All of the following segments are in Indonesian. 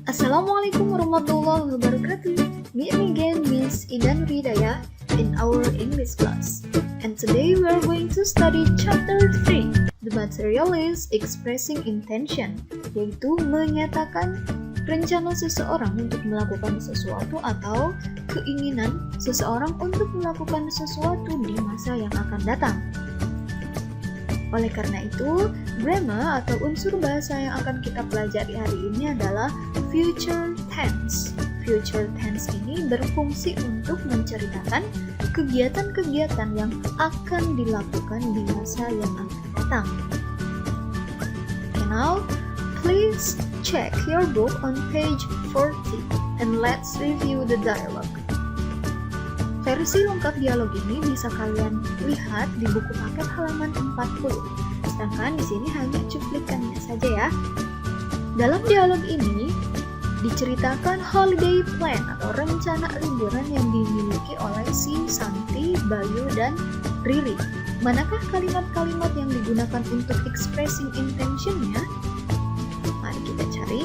Assalamualaikum warahmatullahi wabarakatuh. Meet me again, Miss Idan Ridaya, in our English class. And today we are going to study chapter 3. The material is expressing intention, yaitu menyatakan rencana seseorang untuk melakukan sesuatu atau keinginan seseorang untuk melakukan sesuatu di masa yang akan datang. Oleh karena itu, grammar atau unsur bahasa yang akan kita pelajari hari ini adalah future tense. Future tense ini berfungsi untuk menceritakan kegiatan-kegiatan yang akan dilakukan di masa yang akan datang. Okay, now, please check your book on page 40 and let's review the dialogue. Versi lengkap dialog ini bisa kalian lihat di buku paket halaman 40. Sedangkan di sini hanya cuplikannya saja ya. Dalam dialog ini diceritakan holiday plan atau rencana liburan yang dimiliki oleh si Santi, Bayu, dan Riri. Manakah kalimat-kalimat yang digunakan untuk expressing intention-nya? Mari kita cari.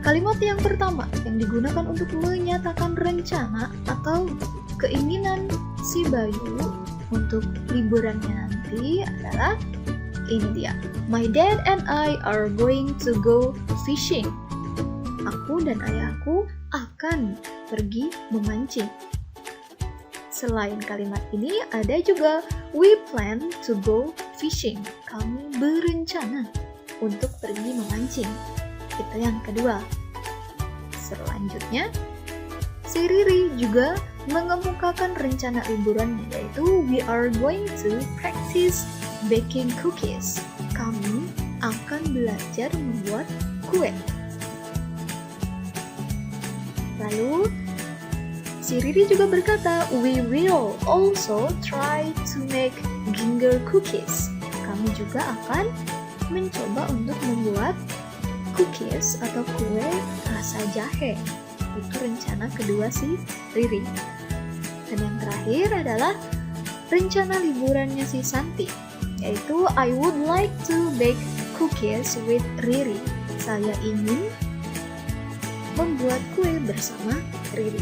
Kalimat yang pertama yang digunakan untuk menyatakan rencana atau keinginan si Bayu untuk liburannya nanti adalah ini dia. My dad and I are going to go fishing. Aku dan ayahku akan pergi memancing. Selain kalimat ini ada juga we plan to go fishing. Kami berencana untuk pergi memancing. Itu yang kedua. Selanjutnya, si Riri juga mengemukakan rencana liburannya, yaitu we are going to practice baking cookies. Kami akan belajar membuat kue. Lalu, si Riri juga berkata, we will also try to make ginger cookies. Kami juga akan mencoba untuk membuat cookies atau kue rasa jahe. Itu rencana kedua si Riri. Dan yang terakhir adalah rencana liburannya si Santi, yaitu I would like to bake cookies with Riri. Saya ingin membuat kue bersama Riri.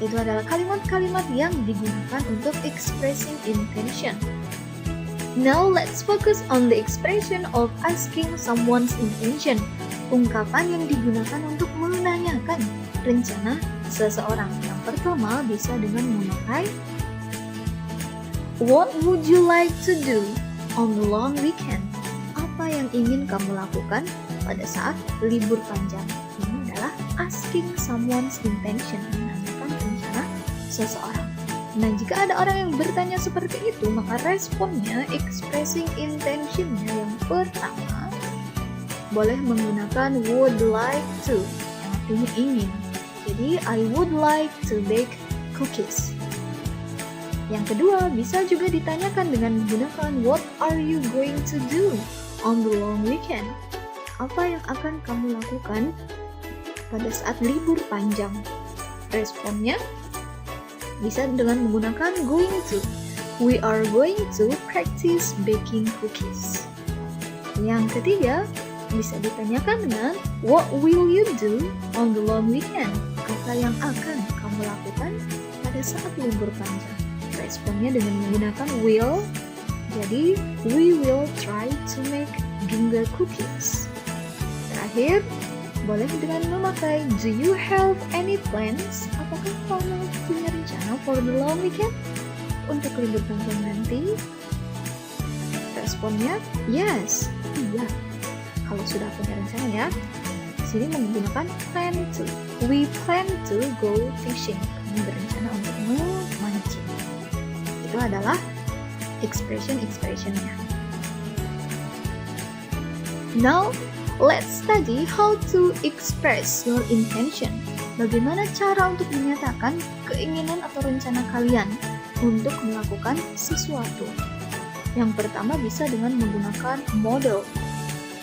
Itu adalah kalimat-kalimat yang digunakan untuk expressing intention. Now let's focus on the expression of asking someone's intention. Ungkapan yang digunakan untuk menanyakan rencana seseorang. Yang pertama bisa dengan memakai What would you like to do on the long weekend? Apa yang ingin kamu lakukan pada saat libur panjang? Ini adalah asking someone's intention, menanyakan rencana seseorang. Nah, jika ada orang yang bertanya seperti itu, maka responnya expressing intention-nya yang pertama boleh menggunakan would like to, yang artinya ingin. Jadi, I would like to bake cookies. Yang kedua, bisa juga ditanyakan dengan menggunakan what are you going to do on the long weekend? Apa yang akan kamu lakukan pada saat libur panjang? Responnya bisa dengan menggunakan going to. We are going to practice baking cookies. Yang ketiga, bisa ditanyakan dengan what will you do on the long weekend? Apa yang akan kamu lakukan pada saat libur panjang? Responnya dengan menggunakan will. Jadi, we will try to make ginger cookies. Terakhir, boleh dengan memakai do you have any plans? Apakah kamu punya rencana for the long weekend? Untuk libur panjang nanti? Responnya yes, iya. Kalau sudah punya rencana ya. Di sini menggunakan plan to. We plan to go fishing. Kami berencana untuk memancing. Itu adalah expression-expressionnya. Now, let's study how to express your intention. Bagaimana cara untuk menyatakan keinginan atau rencana kalian untuk melakukan sesuatu. Yang pertama bisa dengan menggunakan model.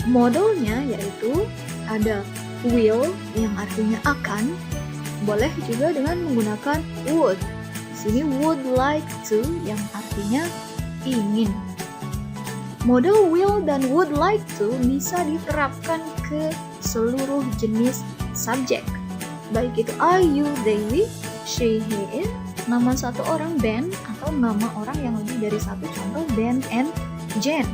Modelnya yaitu ada will yang artinya akan, boleh juga dengan menggunakan would. Di sini would like to yang artinya ingin. Model will dan would like to bisa diterapkan ke seluruh jenis subjek. Baik itu I, you, they, we, she, he, it, nama satu orang Ben, atau nama orang yang lebih dari satu, contoh Ben and Jen.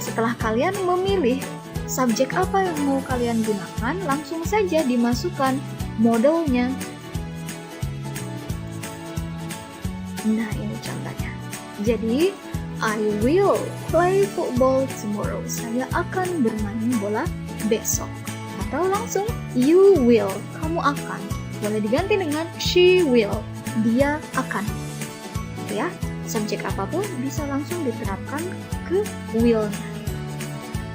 Setelah kalian memilih subjek apa yang mau kalian gunakan, langsung saja dimasukkan modelnya. Nah, ini contohnya. Jadi, I will play football tomorrow. Saya akan bermain bola besok. Atau langsung, you will. Kamu akan. Boleh diganti dengan she will. Dia akan. Ya, subjek apapun bisa langsung diterapkan ke will-nya.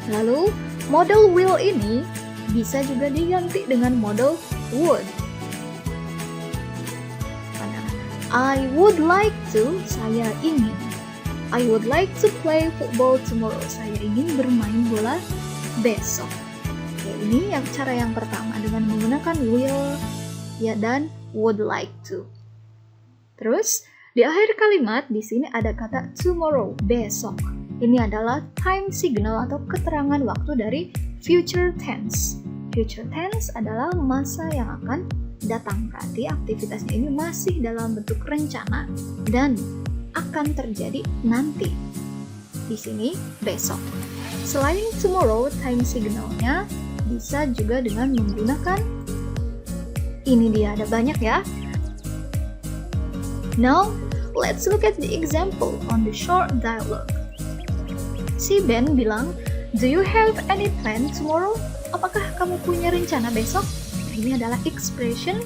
Lalu, model will ini bisa juga diganti dengan model would. I would like to, saya ingin. I would like to play football tomorrow. Saya ingin bermain bola besok. Oke, ini yang cara yang pertama dengan menggunakan will ya dan would like to. Terus di akhir kalimat di sini ada kata tomorrow, besok. Ini adalah time signal atau keterangan waktu dari future tense. Future tense adalah masa yang akan datang. Berarti aktivitasnya ini masih dalam bentuk rencana dan akan terjadi nanti. Di sini besok. Selain tomorrow, time signalnya bisa juga dengan menggunakan ini dia, ada banyak ya. Now, let's look at the example on the short dialogue. Si Ben bilang, "Do you have any plan tomorrow?" Apakah kamu punya rencana besok? Ini adalah expression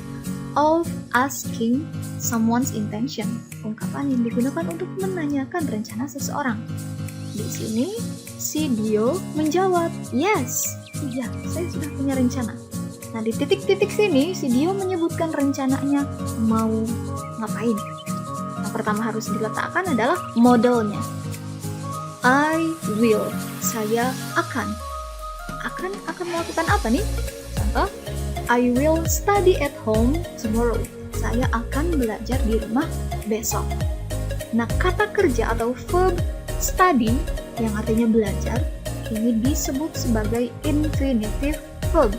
of asking someone's intention, ungkapan yang digunakan untuk menanyakan rencana seseorang. Di sini, si Dio menjawab, yes, iya, saya sudah punya rencana. Nah, di titik-titik sini, si Dio menyebutkan rencananya mau ngapain. Yang pertama harus diletakkan adalah modelnya. I will, saya akan melakukan apa nih? Contoh, I will study at home tomorrow. Saya akan belajar di rumah besok. Nah, kata kerja atau verb study yang artinya belajar ini disebut sebagai infinitive verb.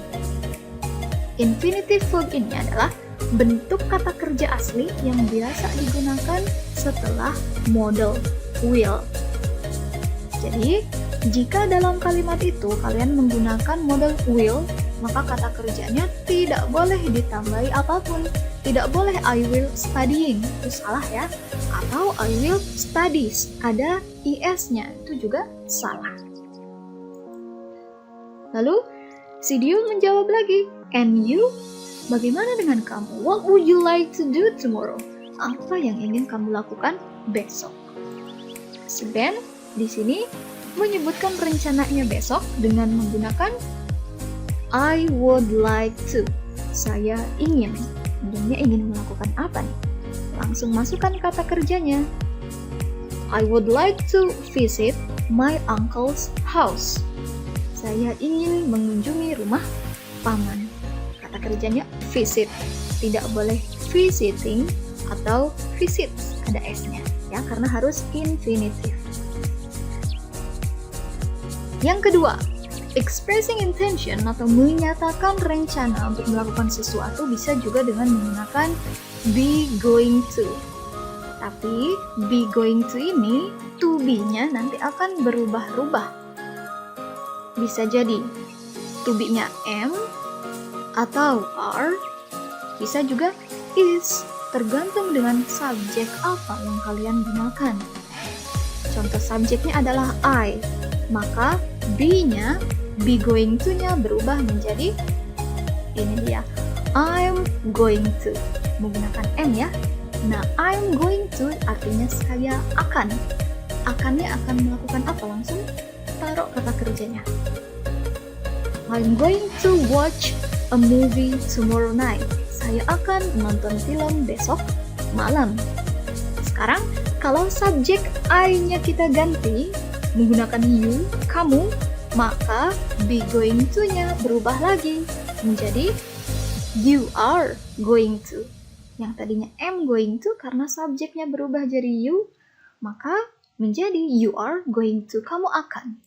Infinitive verb ini adalah bentuk kata kerja asli yang biasa digunakan setelah model will. Jadi, jika dalam kalimat itu kalian menggunakan model will, maka kata kerjanya tidak boleh ditambahi apapun. Tidak boleh I will studying, itu salah ya. Atau I will studies, ada is-nya, itu juga salah. Lalu, si Dio menjawab lagi, and you? Bagaimana dengan kamu? What would you like to do tomorrow? Apa yang ingin kamu lakukan besok? Si Ben di sini menyebutkan rencananya besok dengan menggunakan I would like to. Saya ingin. Dia ingin melakukan apa nih? Langsung masukkan kata kerjanya. I would like to visit my uncle's house. Saya ingin mengunjungi rumah paman. Kata kerjanya visit. Tidak boleh visiting atau visits, ada s-nya ya, karena harus infinitive. Yang kedua, expressing intention atau menyatakan rencana untuk melakukan sesuatu bisa juga dengan menggunakan be going to. Tapi be going to ini, to be-nya nanti akan berubah-ubah. Bisa jadi to be-nya am atau are, bisa juga is, tergantung dengan subjek apa yang kalian gunakan. Contoh subjeknya adalah I, maka be-nya, be going to-nya berubah menjadi ini dia, I'm going to, menggunakan am ya. Nah, I'm going to artinya saya akan. Akannya akan melakukan apa? Langsung taruh kata kerjanya. I'm going to watch a movie tomorrow night. Saya akan menonton film besok malam. Sekarang, kalau subjek I-nya kita ganti menggunakan you, kamu, maka be going to-nya berubah lagi menjadi you are going to. Yang tadinya am going to, karena subjeknya berubah jadi you, maka menjadi you are going to, kamu akan.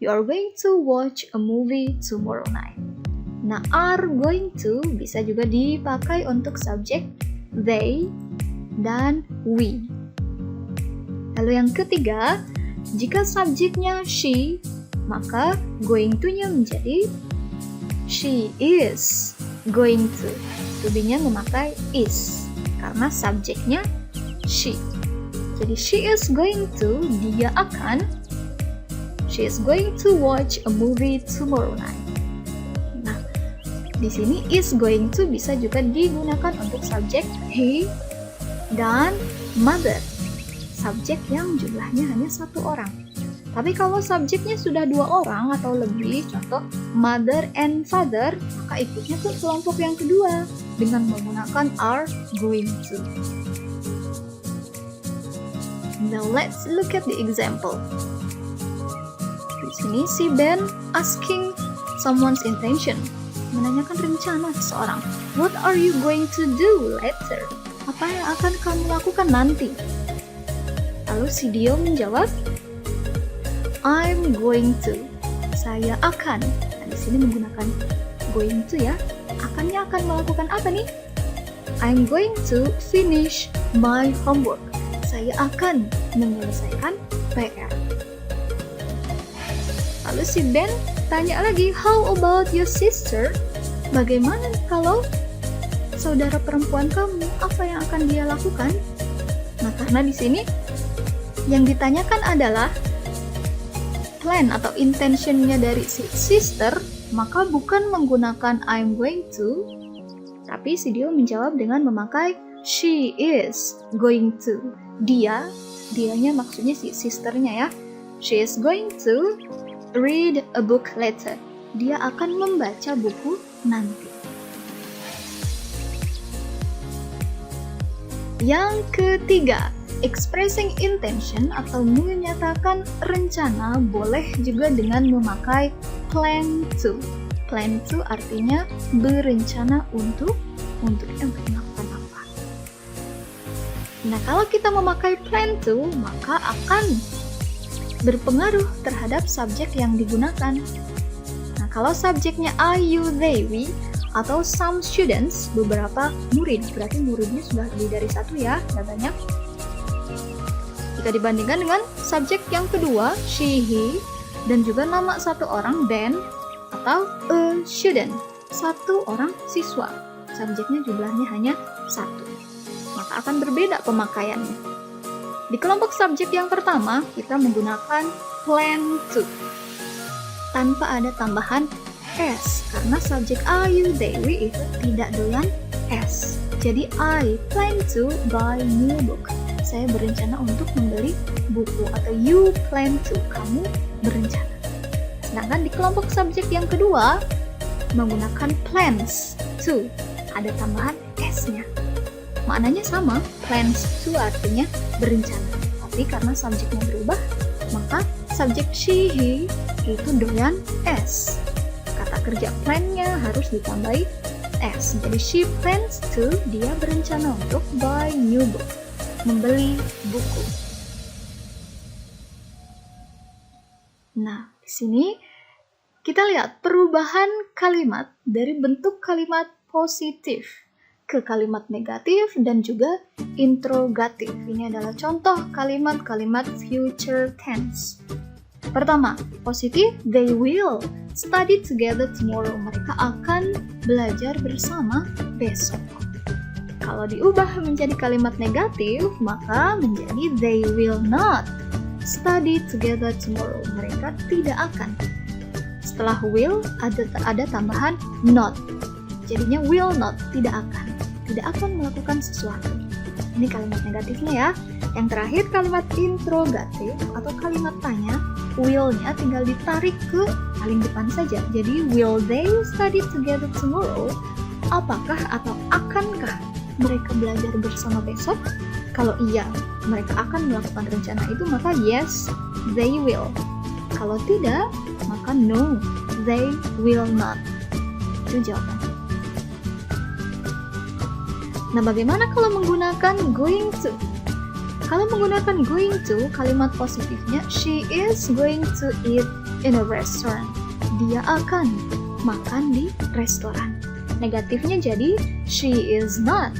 You are going to watch a movie tomorrow night. Nah, are going to bisa juga dipakai untuk subjek they dan we. Lalu yang ketiga, jika subjeknya she, maka going to-nya menjadi she is going to. To be-nya memakai is karena subjeknya she. Jadi she is going to, dia akan. She is going to watch a movie tomorrow night. Di sini is going to bisa juga digunakan untuk subjek he dan mother. Subjek yang jumlahnya hanya satu orang. Tapi kalau subjeknya sudah dua orang atau lebih, contoh mother and father, maka ikutnya tuh kelompok yang kedua dengan menggunakan are going to. Now let's look at the example. Di sini si Ben asking someone's intention, menanyakan rencana seseorang. What are you going to do later? Apa yang akan kamu lakukan nanti? Lalu si Dio menjawab, I'm going to. Saya akan. Nah, di sini menggunakan going to ya. Akannya akan melakukan apa nih? I'm going to finish my homework. Saya akan menyelesaikan PR. Lalu si Ben tanya lagi, how about your sister? Bagaimana kalau saudara perempuan kamu? Apa yang akan dia lakukan? Nah, karena di sini yang ditanyakan adalah plan atau intentionnya dari si sister, maka bukan menggunakan I'm going to, tapi si Dio menjawab dengan memakai she is going to. Dianya maksudnya si sisternya ya. She is going to read a book later. Dia akan membaca buku nanti. Yang ketiga, expressing intention atau menyatakan rencana boleh juga dengan memakai plan to. Plan to artinya berencana untuk melakukan apa. Nah, kalau kita memakai plan to, maka akan berpengaruh terhadap subjek yang digunakan. Nah, kalau subjeknya I, you, they, we, atau some students, beberapa murid, berarti muridnya sudah lebih dari satu ya, tidak banyak. Jika dibandingkan dengan subjek yang kedua, she, he, dan juga nama satu orang, Ben, atau a student, satu orang siswa. Subjeknya jumlahnya hanya satu. Maka akan berbeda pemakaiannya. Di kelompok subjek yang pertama, kita menggunakan plan to. Tanpa ada tambahan S, karena subjek I, you, they, we itu tidak doyan S. Jadi I plan to buy new book. Saya berencana untuk membeli buku. Atau you plan to, kamu berencana. Sedangkan di kelompok subjek yang kedua, menggunakan plans to. Ada tambahan S-nya. Maknanya sama, plans to artinya berencana. Tapi karena subjeknya berubah, maka subjek she, he itu doyan S. Kata kerja plan-nya harus ditambahi S. Jadi she plans to, dia berencana untuk buy new book, membeli buku. Nah, di sini kita lihat perubahan kalimat dari bentuk kalimat positif ke kalimat negatif dan juga interrogatif. Ini adalah contoh kalimat-kalimat future tense. Pertama, positif, they will study together tomorrow. Mereka akan belajar bersama besok. Kalau diubah menjadi kalimat negatif, maka menjadi they will not study together tomorrow. Mereka tidak akan. Setelah will, ada tambahan not. Jadinya will not, tidak akan. Tidak akan melakukan sesuatu. Ini kalimat negatifnya ya. Yang terakhir kalimat interrogatif atau kalimat tanya, will-nya tinggal ditarik ke paling depan saja. Jadi will they study together tomorrow? Apakah atau akankah mereka belajar bersama besok? Kalau iya, mereka akan melakukan rencana itu, maka yes, they will. Kalau tidak, maka no, they will not. Itu jawabannya. Nah, bagaimana kalau menggunakan going to? Kalau menggunakan going to, kalimat positifnya she is going to eat in a restaurant. Dia akan makan di restoran. Negatifnya jadi she is not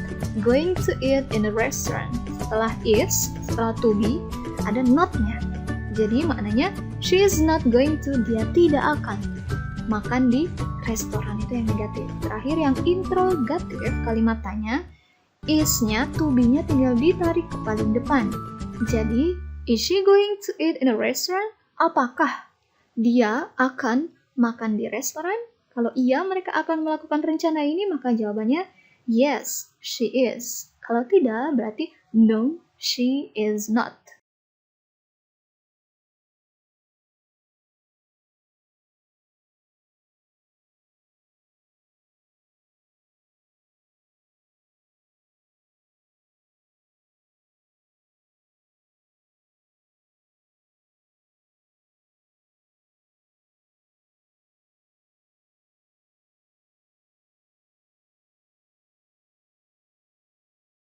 going to eat in a restaurant. Setelah is, setelah to be, ada not-nya. Jadi maknanya she is not going to, dia tidak akan makan di restoran, itu yang negatif. Terakhir yang interrogatif, kalimat tanya, is-nya, to be-nya tinggal ditarik ke paling depan. Jadi, is she going to eat in a restaurant? Apakah dia akan makan di restoran? Kalau iya, mereka akan melakukan rencana ini, maka jawabannya yes, she is. Kalau tidak, berarti no, she is not.